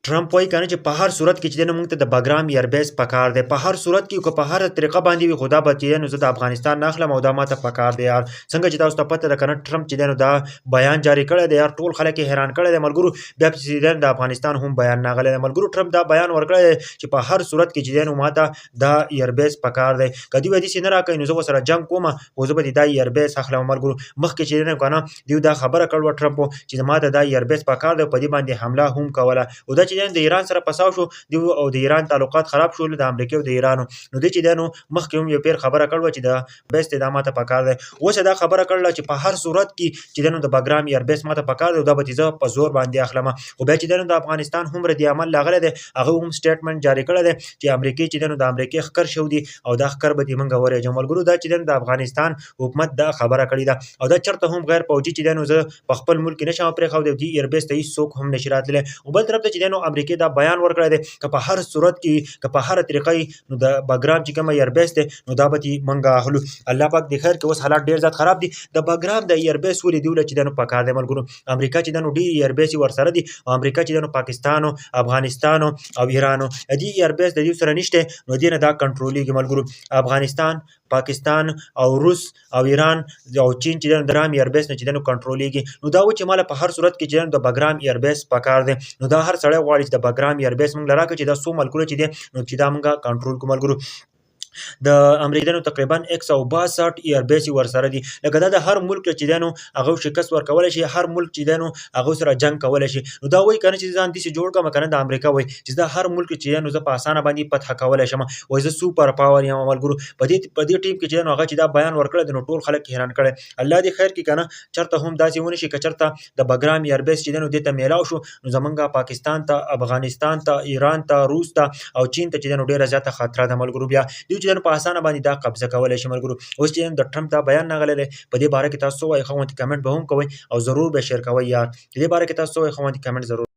ټرمپ وایي کنه چې په هر صورت کې چې دی نو موږ ته د بګرام ایربیس پکار دی، په هر صورت کې که په هر طریقه باندې وي، خو دا به چې دی نو زه د افغانستان نه اخلم او دا ماته پکار دی یار. څنګه چې تاسو ته پته ده کنه ټرمپ چې دی نو دا بیان جاری کړی دی یار، ټول خلک یې حیران کړی دی ملګرو. بیا چې دی نو د افغانستان هم بیان راغلی دی ملګرو. ټرمپ دا بیان ورکړی دی چې په هر صورت کې چې دی نو ماته دا ایربیس پکار دی، که دوی داسې نه راکوي نو زه ورسره جنګ کوم خو زه به دا ایربیس اخلم ملګرو. مخکې چې دی نو کنه دوی دا خبره کړې وه ټرمپ چې ماته دا ایربیس پکار دی، په دې باندې حمله هم کوله. او دا چې دی د ایران سره پساو شو دی او د ایران تعلقات خراب شول د امریکا او د ایران. نو دی چې دی نو مخکې هم یو پیر خبره کړې چې دا بیس د ماته پکار دی، اوس دا خبره کړله چې په هر صورت کې چې دی نو د بګرام ایربیس ماته پکار دی او دا به زه په زور باندې اخلم. او بیا چې دی نو د افغانستان هم ردي عمل راغلی دی، هغه هم سټیټمنټ جاری کړی دی چې امریکا چې دی نو د امریکا ښکر شو دی او دا ښکر به دې موږ ورېږو ملګرو. دا چې دی نو د افغانستان حکومت دا خبره کړې ده او دا چېرته هم غیر پوجي چې دی نو زه په خپل ملک کې نشم پرېښودی، دې ایربیس ته هېڅوک هم نشي راتللی. او بل طرف ته چې دی نو امریکا دا بیان ورکړی دی که په هر صورت کې که په هر طریقه نو د بګرام چې کومه ایربیس دی نو دا به موږ اخلو. الله پاک دې خیر کړي. اوس حالات ډېر زیات خراب دي. د بګرام د ایربیس ولې دوی له چې دی نو پکار دی ملګرو. امریکا چې دی نو ډېرې ایربیس ورسره دي او امریکا چې دی نو پاکستان افغانستان او ایران دې ایربیس د دې سره نشته، نو دې نه دا کنټرولېږي ملګرو. افغانستان، پاکستان او روس او ایران او چین چې دی نو د رام ایربیس نه چې دی نو کنټرولېږي. نو دا و چې ماله په هر صورت کې چې دی نو د بګرام ایربیس پکار دی. نو دا هر سړی غواړي چې د بګرام ایربیس موږ له راکړي چې دا څو ملکونه چې دی نو چې دا موږ کنټرول کړو ملګرو. د امریکا نو تقریبا 162 ایربیس ورسره دي، لکه دا د هر ملک چې دی نو هغه شکست ورکولی شي، هر ملک چې دی نو هغه سره جنګ کولی شي. نو دا وایي کنه چې ځان داسې جوړ کړم کنه د امریکا وایي چې دا هر ملک چې دی نو زه په اسانه باندې فتح کولی شم، وایي زه سوپر پاور یم ملګرو. په دې ټیم کې چې دی نو هغه چې دا بیان ورکړی دی نو ټول خلک حیران کړی. الله دې خیر کړي کنه چېرته هم داسې ونه شي که چېرته د بګرام ایربیس چې دی نو دې ته میلاو شو نو زمونږ پاکستان ته، افغانستان ته، ایران ته، روس ته او چین ته چې دی نو ډېره زیاته خطره ده ملګرو. بیا دوی چې دی نو په اسانه باندې دا قبضه کولی شي ملګرو. اوس چې د ټرمپ دا بیان راغلی دی په دې باره کې تاسو څه وایئ؟ ښه غوندې کمنټ به هم کوئ او ضرور به شیر کوئ یار. د دې باره کې تاسو څه وایئ؟ ښه غوندې کمنټ ضرور